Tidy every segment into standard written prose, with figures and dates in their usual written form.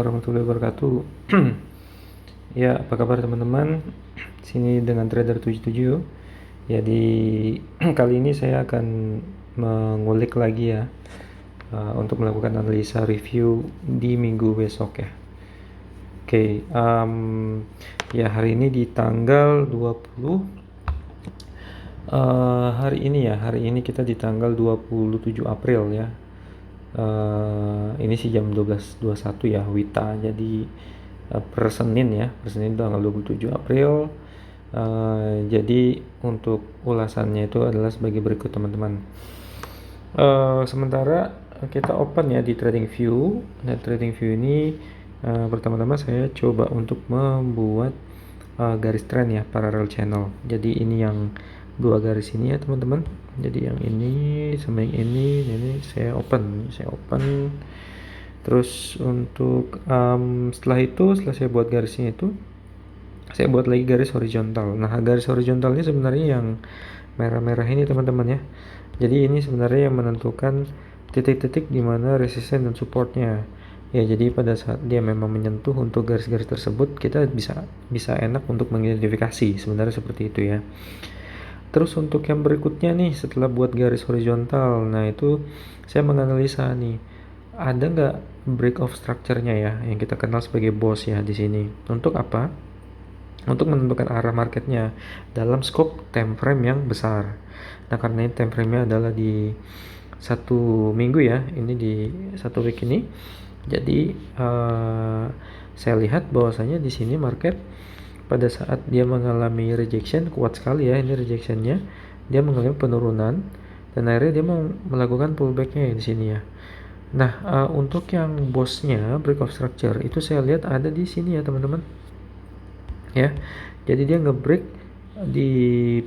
warahmatullahi wabarakatuh. Ya, apa kabar teman-teman? Sini dengan Trader 77. Ya, di kali ini saya akan mengulik lagi ya, untuk melakukan analisa review di minggu besok ya. Oke, ya hari ini di tanggal 20 hari ini kita di tanggal 27 April ya. Ini sih jam 12.21 ya WITA. Jadi per Senin ya, per Senin tanggal 27 April. Jadi untuk ulasannya itu adalah sebagai berikut teman-teman. Sementara kita open ya di TradingView. Nah, TradingView ini pertama-tama saya coba untuk membuat garis trend ya, parallel channel. Jadi ini yang dua garis ini ya teman-teman. Jadi yang ini sama yang ini saya open. Terus untuk setelah saya buat garisnya itu, saya buat lagi garis horizontal. Nah, garis horizontalnya sebenarnya yang merah-merah ini teman-teman ya. Jadi ini sebenarnya yang menentukan titik-titik di mana resisten dan supportnya. Ya, jadi pada saat dia memang menyentuh untuk garis-garis tersebut, kita bisa enak untuk mengidentifikasi sebenarnya seperti itu ya. Terus untuk yang berikutnya nih, setelah buat garis horizontal, nah itu saya menganalisa nih, ada nggak break of structure-nya ya, yang kita kenal sebagai BOS ya di sini. Untuk apa? Untuk menentukan arah marketnya dalam scope time frame yang besar. Nah, karena ini time frame-nya adalah di satu minggu ya, ini di satu week ini. Jadi saya lihat bahwasanya di sini market pada saat dia mengalami rejection kuat sekali ya, ini rejectionnya, dia mengalami penurunan dan akhirnya dia mau melakukan pullbacknya di sini ya. Nah, untuk yang bosnya break of structure itu saya lihat ada di sini ya teman-teman ya. Jadi dia ngebreak di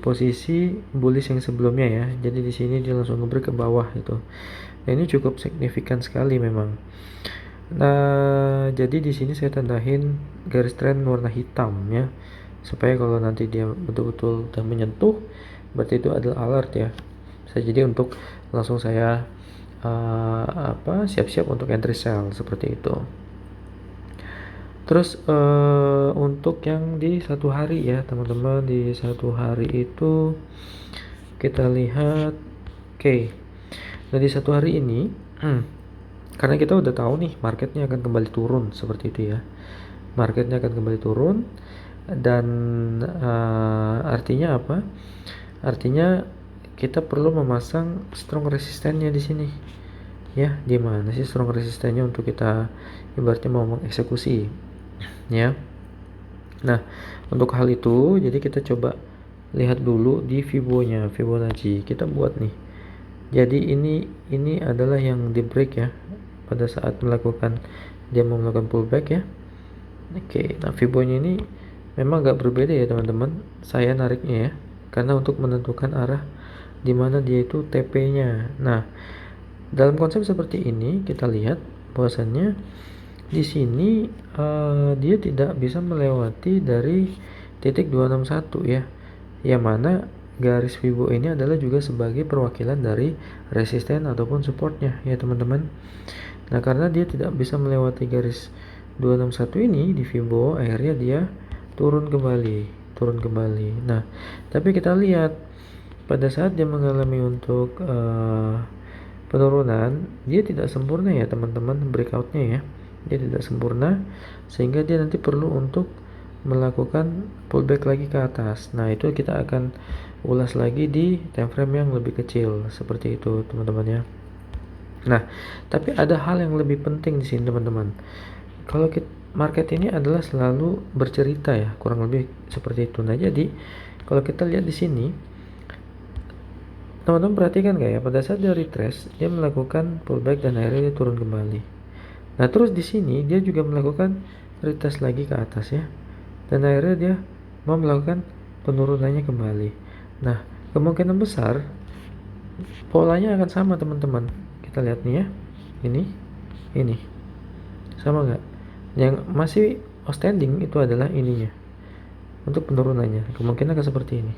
posisi bullish yang sebelumnya ya. Jadi di sini dia langsung ngebreak ke bawah itu. Nah, ini cukup signifikan sekali memang. Nah, jadi di sini saya tandain garis trend warna hitam ya, supaya kalau nanti dia betul-betul udah menyentuh, berarti itu adalah alert ya. Bisa jadi untuk langsung saya siap-siap untuk entry sell seperti itu. Terus untuk yang di satu hari ya teman-teman, di satu hari itu kita lihat, oke. Nah, di satu hari ini karena kita udah tahu nih marketnya akan kembali turun seperti itu ya, marketnya akan kembali turun dan artinya apa? Artinya kita perlu memasang strong resistennya di sini ya. Di mana sih strong resistennya untuk kita ibaratnya mau mengeksekusi ya. Nah, untuk hal itu jadi kita coba lihat dulu di Fibonacci kita buat nih. Jadi ini adalah yang di break ya pada saat dia mau melakukan pullback ya. Oke, nah Fibonacci ini memang agak berbeda ya teman-teman. Saya nariknya ya karena untuk menentukan arah di mana dia itu TP-nya. Nah, dalam konsep seperti ini kita lihat bahwasannya di sini dia tidak bisa melewati dari titik 261 ya. Yang mana garis Fibo ini adalah juga sebagai perwakilan dari resisten ataupun supportnya ya teman-teman. Nah, karena dia tidak bisa melewati garis 261 ini di Fibo, akhirnya dia turun kembali. Nah, tapi kita lihat pada saat dia mengalami untuk penurunan, dia tidak sempurna ya teman-teman, breakoutnya ya, dia tidak sempurna sehingga dia nanti perlu untuk melakukan pullback lagi ke atas. Nah, itu kita akan ulas lagi di time frame yang lebih kecil seperti itu teman-teman ya. Nah, tapi ada hal yang lebih penting di sini teman-teman. Kalau market ini adalah selalu bercerita ya, kurang lebih seperti itu. Nah, jadi kalau kita lihat di sini, teman-teman perhatikan nggak ya, pada saat dia retrace, dia melakukan pullback dan akhirnya dia turun kembali. Nah, terus di sini dia juga melakukan retest lagi ke atas ya, dan akhirnya dia mau melakukan penurunannya kembali. Nah, kemungkinan besar polanya akan sama teman-teman. Kita lihat nih ya, ini sama nggak? Yang masih outstanding itu adalah ininya untuk penurunannya, kemungkinan akan seperti ini.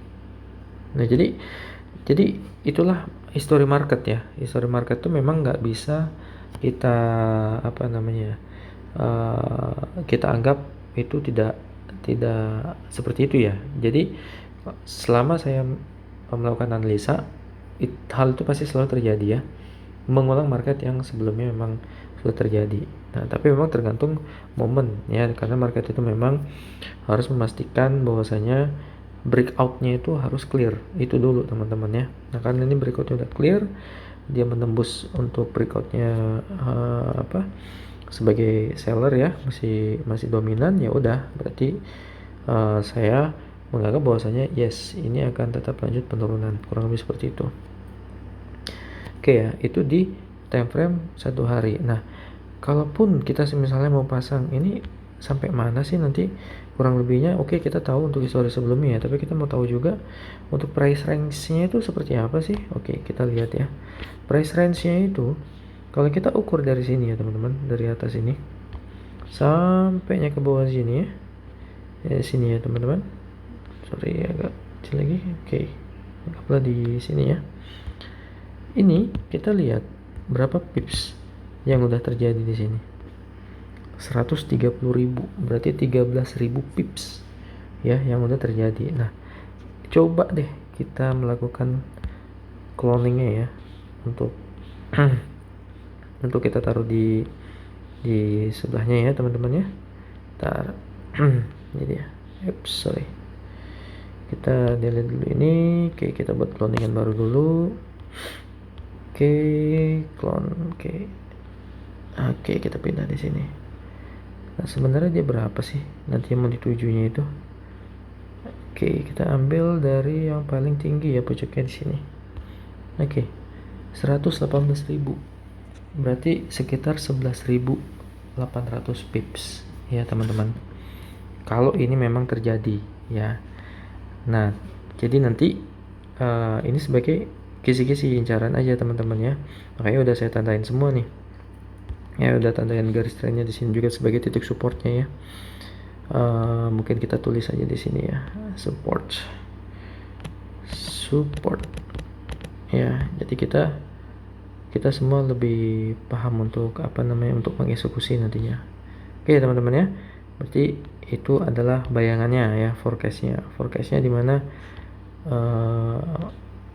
Nah, jadi itulah history market ya. History market itu memang nggak bisa kita kita anggap itu tidak seperti itu ya. Jadi selama saya melakukan analisa, hal itu pasti selalu terjadi ya, mengulang market yang sebelumnya memang sudah terjadi. Nah, tapi memang tergantung momen ya, karena market itu memang harus memastikan bahwasanya breakoutnya itu harus clear, itu dulu teman-teman ya. Nah, karena ini breakoutnya udah clear, dia menembus untuk breakoutnya sebagai seller ya, masih dominan, ya udah berarti saya menganggap bahwasanya yes, ini akan tetap lanjut penurunan, kurang lebih seperti itu. Oke ya, itu di time frame 1 hari. Nah, kalaupun kita misalnya mau pasang ini sampai mana sih nanti kurang lebihnya, oke, kita tahu untuk histori sebelumnya ya, tapi kita mau tahu juga untuk price range-nya itu seperti apa sih. Oke, kita lihat ya. Price range-nya itu kalau kita ukur dari sini ya teman-teman, dari atas ini sampainya ke bawah sini ya. Sini ya teman-teman. Sorry agak kecil lagi. Oke. Anggaplah di sini ya. Ini kita lihat berapa pips yang udah terjadi di sini. 130.000, berarti 13.000 pips ya yang udah terjadi. Nah, coba deh kita melakukan cloningnya ya, untuk untuk kita taruh di sebelahnya ya teman-teman ya. Ntar jadi ya, sorry, kita delete dulu ini. Oke, kita buat cloningan baru dulu. Oke, clone. Oke, kita pindah di sini. Nah, sebenarnya dia berapa sih nanti yang mau ditujunya itu? Oke, kita ambil dari yang paling tinggi ya, pucuknya di sini. Oke, 118.000. Berarti sekitar 11.800 pips ya teman-teman. Kalau ini memang terjadi ya. Nah, jadi nanti ini sebagai kisi-kisi incaran aja teman-teman ya. Makanya udah saya tandain semua nih. Ya udah tandain garis trennya di sini juga sebagai titik supportnya ya. Mungkin kita tulis aja di sini ya, support ya. Jadi kita semua lebih paham untuk untuk mengeksekusi nantinya. Oke teman-teman ya, berarti itu adalah bayangannya ya, forecastnya dimana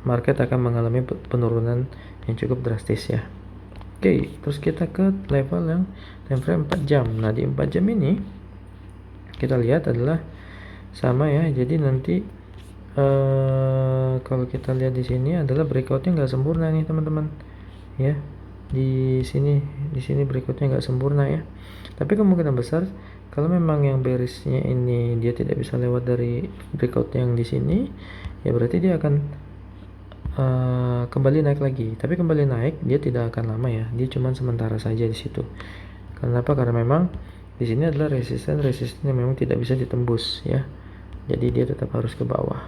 market akan mengalami penurunan yang cukup drastis ya. Oke, terus kita ke level yang time frame 4 jam. Nah, di 4 jam ini kita lihat adalah sama ya. Jadi nanti kalau kita lihat di sini adalah breakoutnya nggak sempurna nih teman-teman ya. Di sini breakoutnya nggak sempurna ya. Tapi kemungkinan besar kalau memang yang bearishnya ini dia tidak bisa lewat dari breakout yang di sini, ya berarti dia akan kembali naik lagi. Tapi kembali naik dia tidak akan lama ya, dia cuma sementara saja di situ. Kenapa? Karena memang di sini adalah resisten yang memang tidak bisa ditembus ya, jadi dia tetap harus ke bawah.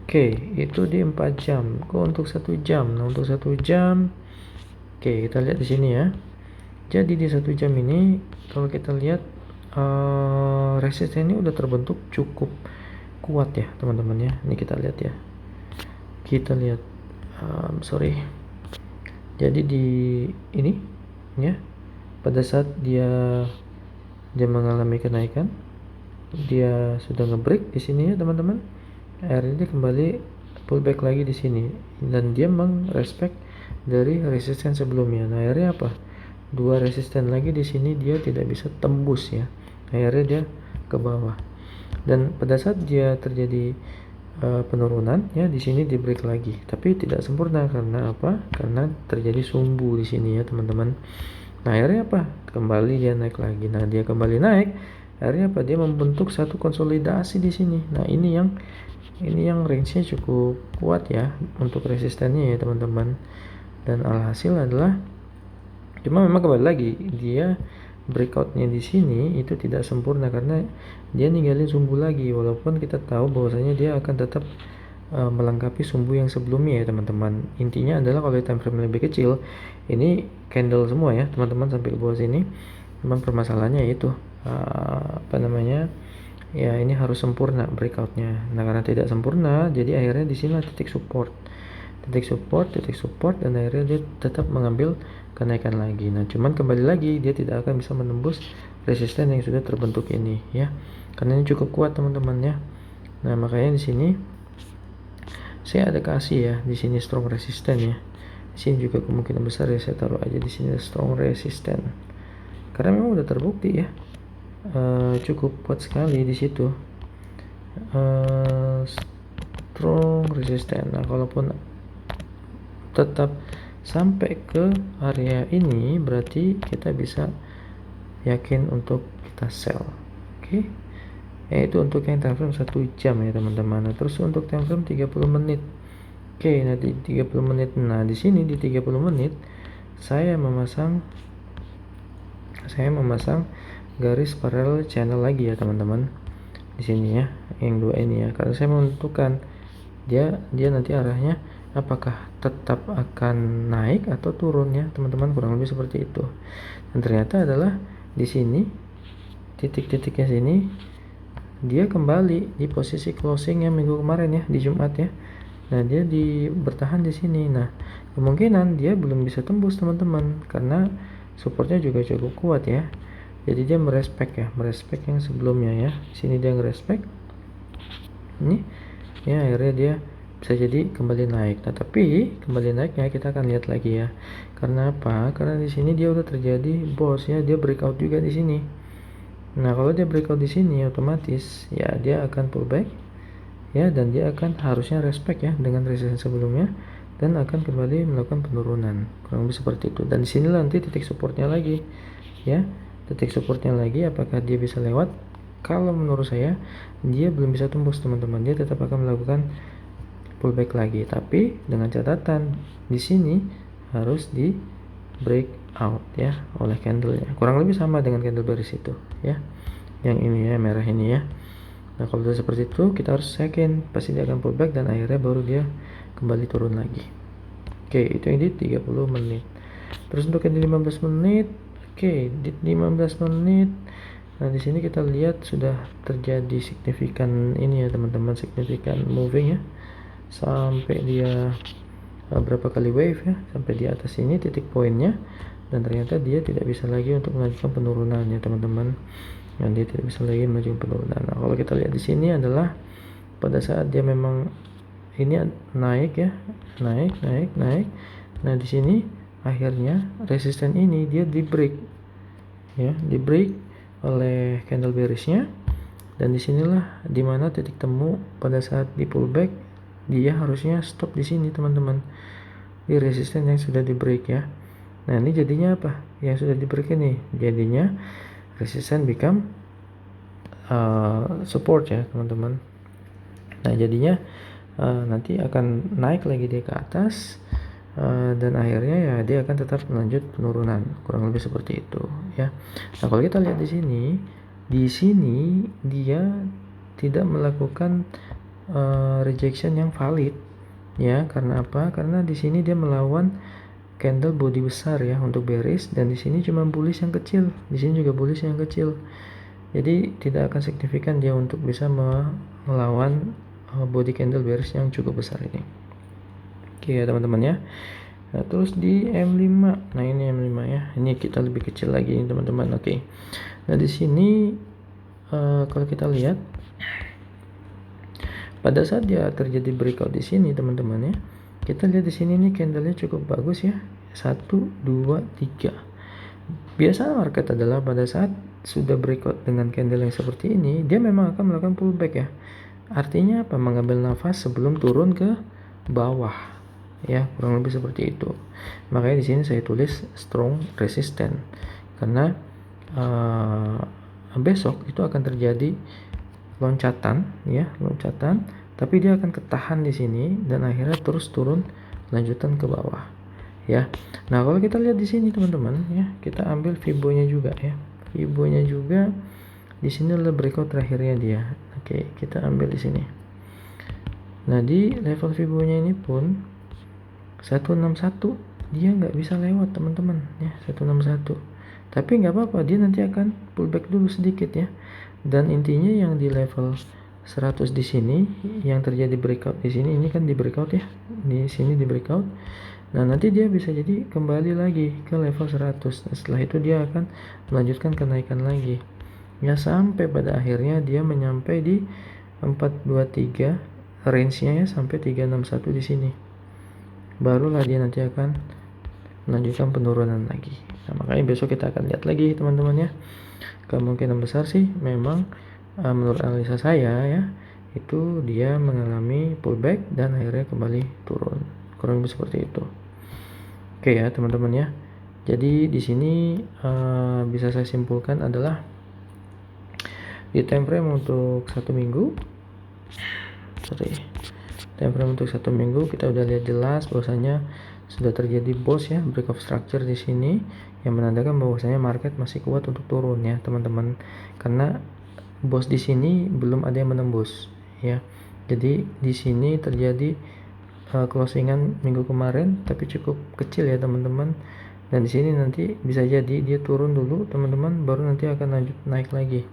Oke, itu di 4 jam. Untuk 1 jam. Nah, untuk 1 jam, oke, kita lihat di sini ya. Jadi di 1 jam ini kalau kita lihat resisten ini udah terbentuk cukup kuat ya teman-teman ya. Ini kita lihat ya. Jadi di ini ya, pada saat dia mengalami kenaikan, dia sudah ngebreak di sini ya teman-teman. Akhirnya dia kembali pullback lagi di sini dan dia mengrespek dari resisten sebelumnya. Nah, akhirnya apa? Dua resisten lagi di sini dia tidak bisa tembus ya. Akhirnya dia ke bawah. Dan pada saat dia terjadi penurunan ya, di sini di break lagi, tapi tidak sempurna. Karena apa? Karena terjadi sumbu di sini ya teman-teman. Nah, akhirnya apa? Kembali dia naik lagi. Nah, dia kembali naik, akhirnya apa? Dia membentuk satu konsolidasi di sini. Nah, ini yang range-nya cukup kuat ya untuk resistennya ya teman-teman. Dan alhasil adalah cuma memang kembali lagi dia breakoutnya di sini itu tidak sempurna karena dia ninggalin sumbu lagi, walaupun kita tahu bahwasanya dia akan tetap melengkapi sumbu yang sebelumnya ya teman-teman. Intinya adalah kalau time frame lebih kecil, ini candle semua ya teman-teman sampai ke bawah sini. Memang permasalahannya itu ya, ini harus sempurna breakoutnya. Nah, karena tidak sempurna, jadi akhirnya di sini titik support titik support, dan akhirnya dia tetap mengambil kenaikan lagi. Nah, cuman kembali lagi dia tidak akan bisa menembus resisten yang sudah terbentuk ini ya, karena ini cukup kuat teman-teman ya. Nah, makanya di sini saya ada kasih ya, di sini strong resisten ya. Di sini juga kemungkinan besar ya saya taruh aja di sini strong resisten, karena memang udah terbukti ya, cukup kuat sekali di situ, strong resisten. Nah, kalaupun tetap sampai ke area ini, berarti kita bisa yakin untuk kita sell. Oke, yaitu untuk yang time frame 1 jam ya teman-teman. Nah, terus untuk time frame 30 menit. Oke, nanti 30 menit. Nah, di sini di 30 menit saya memasang garis parallel channel lagi ya teman-teman. Di sini ya, yang dua ini ya. Karena saya menentukan dia nanti arahnya apakah tetap akan naik atau turun ya teman-teman, kurang lebih seperti itu. Dan ternyata adalah di sini titik-titiknya sini dia kembali di posisi closing yang minggu kemarin ya, di Jumat ya. Nah, dia bertahan di sini. Nah, kemungkinan dia belum bisa tembus teman-teman, karena supportnya juga cukup kuat ya. Jadi dia merespek yang sebelumnya ya. Di sini dia ngerespek ini ya, akhirnya dia bisa jadi kembali naik. Nah, tapi kembali naiknya kita akan lihat lagi ya. Karena apa? Karena di sini dia udah terjadi bounce ya, dia breakout juga di sini. Nah, kalau dia breakout di sini otomatis ya dia akan pullback ya, dan dia akan harusnya respect ya dengan resistance sebelumnya, dan akan kembali melakukan penurunan, kurang lebih seperti itu. Dan di sinilah nanti titik supportnya lagi ya, titik supportnya lagi apakah dia bisa lewat. Kalau menurut saya dia belum bisa tembus teman-teman, dia tetap akan melakukan pullback lagi, tapi dengan catatan di sini harus di breakout ya oleh candlenya, kurang lebih sama dengan candle bearish itu ya, yang ini ya, merah ini ya. Nah, kalau sudah seperti itu kita harus yakin pasti dia akan pullback, dan akhirnya baru dia kembali turun lagi. Oke, itu yang di 30 menit. Terus untuk yang di 15 menit, oke, di 15 menit. Nah, di sini kita lihat sudah terjadi signifikan ini ya teman-teman, signifikan moving ya, sampai dia berapa kali wave ya, sampai di atas ini titik poinnya, dan ternyata dia tidak bisa lagi untuk melanjutkan penurunan ya teman-teman. Dan dia tidak bisa lagi melanjutkan penurunan. Nah, kalau kita lihat di sini adalah pada saat dia memang ini naik ya, naik. Nah, di sini akhirnya resisten ini dia di break ya, di break oleh candle bearishnya, dan disinilah dimana titik temu pada saat di pullback dia harusnya stop di sini teman-teman, di resisten yang sudah di break ya. Nah, ini jadinya apa? Yang sudah di break ini jadinya resisten become support ya teman-teman. Nah, jadinya nanti akan naik lagi dia ke atas, dan akhirnya ya dia akan tetap melanjut penurunan, kurang lebih seperti itu ya. Nah, kalau kita lihat di sini dia tidak melakukan rejection yang valid ya. Karena apa? Karena di sini dia melawan candle body besar ya untuk bearish, dan di sini cuma bullish yang kecil, di sini juga bullish yang kecil. Jadi tidak akan signifikan dia untuk bisa melawan body candle bearish yang cukup besar ini. Oke ya teman-teman ya. Nah, terus di M5. Nah, ini M5 ya. Ini kita lebih kecil lagi ini teman-teman. Oke. Nah, di sini kalau kita lihat pada saat dia terjadi breakout di sini teman-teman ya, kita lihat di sini nih candlenya cukup bagus ya, 1, 2, 3. Biasa market adalah pada saat sudah breakout dengan candle yang seperti ini, dia memang akan melakukan pullback ya. Artinya apa? Mengambil nafas sebelum turun ke bawah ya, kurang lebih seperti itu. Makanya di sini saya tulis strong resistant, karena besok itu akan terjadi loncatan ya, tapi dia akan ketahan di sini dan akhirnya terus turun lanjutan ke bawah ya. Nah, kalau kita lihat di sini teman-teman ya, kita ambil Fibo-nya juga ya. Fibo-nya juga di sini adalah breakout terakhirnya dia. Oke, kita ambil di sini. Nah, di level Fibo-nya ini pun 161 dia nggak bisa lewat teman-teman ya, 161. Tapi nggak apa-apa, dia nanti akan pullback dulu sedikit ya. Dan intinya yang di level 100 di sini, yang terjadi breakout di sini, ini kan di breakout ya, di sini di breakout. Nah, nanti dia bisa jadi kembali lagi ke level 100. Nah, setelah itu dia akan melanjutkan kenaikan lagi. Ya, sampai pada akhirnya dia menyampai di 423, range-nya ya sampai 361 di sini. Barulah dia nanti akan melanjutkan penurunan lagi. Nah, makanya besok kita akan lihat lagi teman-teman ya. Kemungkinan besar sih memang menurut analisa saya ya, itu dia mengalami pullback dan akhirnya kembali turun. Kurang lebih seperti itu. Oke ya teman-teman ya. Jadi di sini bisa saya simpulkan adalah di time frame untuk 1 minggu. Time frame untuk 1 minggu kita udah lihat jelas bahwasanya sudah terjadi bounce ya, break of structure di sini yang menandakan bahwasanya market masih kuat untuk turun ya teman-teman. Karena bounce di sini belum ada yang menembus ya. Jadi di sini terjadi closingan minggu kemarin tapi cukup kecil ya teman-teman. Dan di sini nanti bisa jadi dia turun dulu teman-teman, baru nanti akan lanjut naik lagi.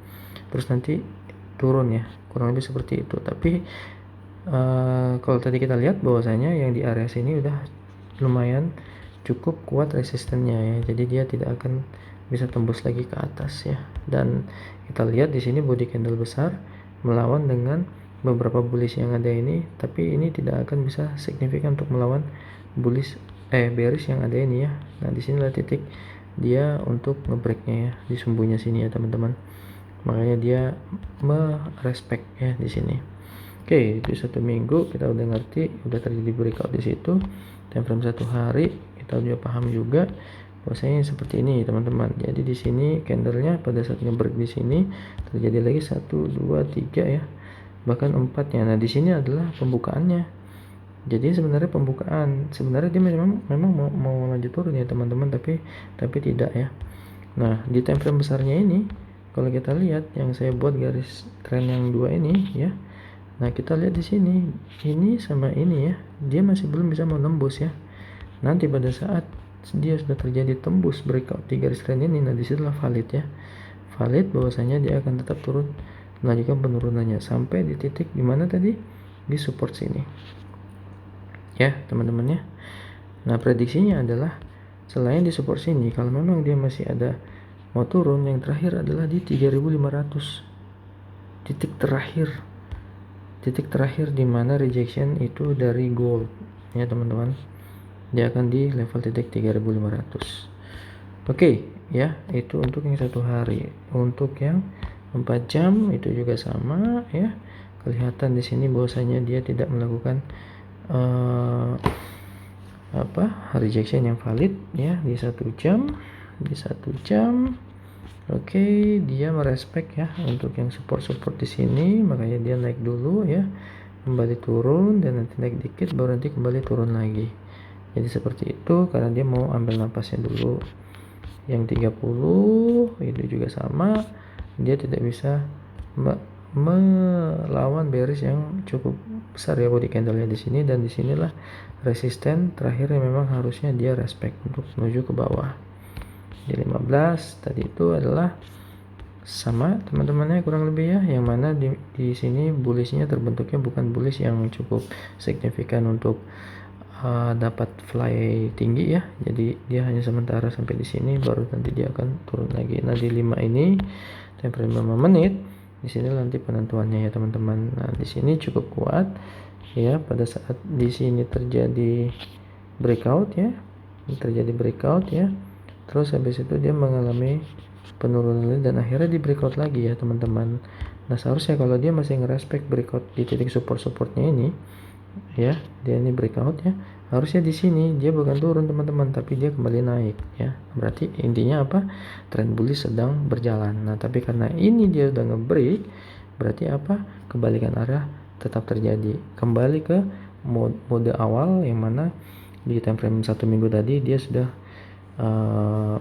Terus nanti turun ya, kurang lebih seperti itu. Tapi kalau tadi kita lihat bahwasanya yang di area sini udah lumayan cukup kuat resistennya ya. Jadi dia tidak akan bisa tembus lagi ke atas ya. Dan kita lihat di sini body candle besar melawan dengan beberapa bullish yang ada ini, tapi ini tidak akan bisa signifikan untuk melawan bearish yang ada ini ya. Nah, di sinilah titik dia untuk ngebreaknya ya, di sumbunya sini ya teman-teman. Makanya dia merespek ya di sini. Oke, di 1 minggu kita udah ngerti, udah terjadi breakout di situ. Time frame 1 hari kita udah paham juga bahwasanya seperti ini teman-teman. Jadi di sini candlenya pada saat ngebreak di sini terjadi lagi 1, 2, 3 ya, bahkan 4-nya. Nah, di sini adalah pembukaannya. Jadi sebenarnya pembukaan, sebenarnya dia memang mau lanjut turun ya teman-teman, tapi tidak ya. Nah, di time frame besarnya ini kalau kita lihat yang saya buat garis tren yang 2 ini ya. Nah, kita lihat di sini, ini sama ini ya, dia masih belum bisa menembus ya. Nanti pada saat dia sudah terjadi tembus breakout di garis tren ini, nah disitulah valid ya. Valid bahwasanya dia akan tetap turun, melanjutkan penurunannya sampai di titik dimana tadi di support sini. Ya, teman-teman ya. Nah, prediksinya adalah selain di support sini, kalau memang dia masih ada mau turun, yang terakhir adalah di 3500. Titik terakhir di mana rejection itu dari gold ya teman-teman. Dia akan di level titik 3500. Oke ya, itu untuk yang 1 hari. Untuk yang 4 jam itu juga sama ya. Kelihatan di sini bahwasanya dia tidak melakukan rejection yang valid ya di 1 jam. Oke, dia merespek ya untuk yang support di sini, makanya dia naik dulu ya, kembali turun dan nanti naik dikit baru nanti kembali turun lagi. Jadi seperti itu karena dia mau ambil napasnya dulu. Yang 30 itu juga sama, dia tidak bisa melawan bearish yang cukup besar ya body candle-nya di sini, dan disinilah resisten terakhir yang memang harusnya dia respect untuk menuju ke bawah. Di 15 tadi itu adalah sama teman-temannya kurang lebih ya, yang mana di sini bullishnya terbentuknya bukan bullish yang cukup signifikan untuk dapat fly tinggi ya. Jadi dia hanya sementara sampai di sini baru nanti dia akan turun lagi. Nah, di 5 ini time frame 5 menit di sini nanti penentuannya ya teman-teman. Nah, di sini cukup kuat ya pada saat di sini terjadi breakout ya. Terus habis itu dia mengalami penurunan dan akhirnya di breakout lagi ya teman-teman. Nah, seharusnya kalau dia masih ngerespek breakout di titik supportnya ini ya, dia ini breakout ya, harusnya di sini dia bukan turun teman-teman, tapi dia kembali naik ya. Berarti intinya apa? Trend bullish sedang berjalan. Nah, tapi karena ini dia udah ngebreak, berarti apa? Kebalikan arah tetap terjadi. Kembali ke mode awal yang mana di time frame 1 minggu tadi dia sudah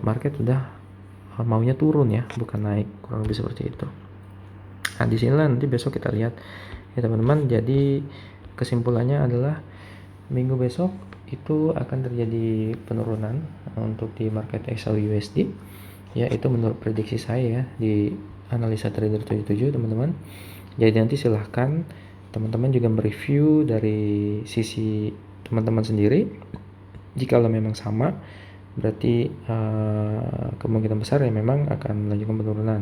market sudah maunya turun ya, bukan naik, kurang lebih seperti itu. Nah, di sinilah nanti besok kita lihat ya teman-teman. Jadi kesimpulannya adalah minggu besok itu akan terjadi penurunan untuk di market XAU USD ya, itu menurut prediksi saya ya di analisa trader 77 teman-teman. Jadi nanti silahkan teman-teman juga mereview dari sisi teman-teman sendiri. Jika memang sama, berarti kemungkinan besar ya memang akan melanjutkan penurunan.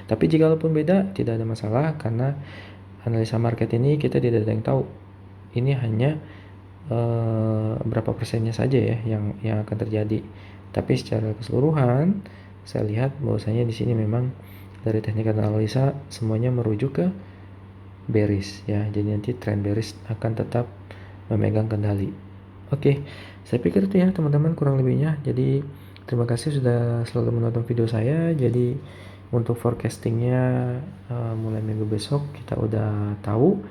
Tapi jikalaupun beda, tidak ada masalah, karena analisa market ini kita tidak ada yang tahu. Ini hanya berapa persennya saja ya yang akan terjadi. Tapi secara keseluruhan saya lihat bahwasanya di sini memang dari teknik analisa semuanya merujuk ke bearish ya. Jadi nanti trend bearish akan tetap memegang kendali. Oke, saya pikir itu ya teman-teman kurang lebihnya. Jadi terima kasih sudah selalu menonton video saya. Jadi untuk forecastingnya mulai minggu besok kita udah tahu,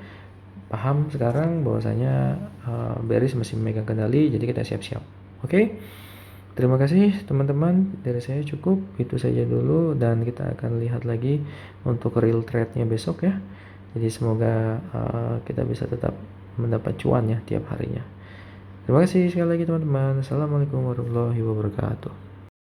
paham sekarang bahwasanya bearish masih memegang kendali. Jadi kita siap-siap. Oke, terima kasih teman-teman, dari saya cukup itu saja dulu, dan kita akan lihat lagi untuk real trade-nya besok ya. Jadi semoga kita bisa tetap mendapat cuan ya tiap harinya. Terima kasih sekali lagi teman-teman. Assalamualaikum warahmatullahi wabarakatuh.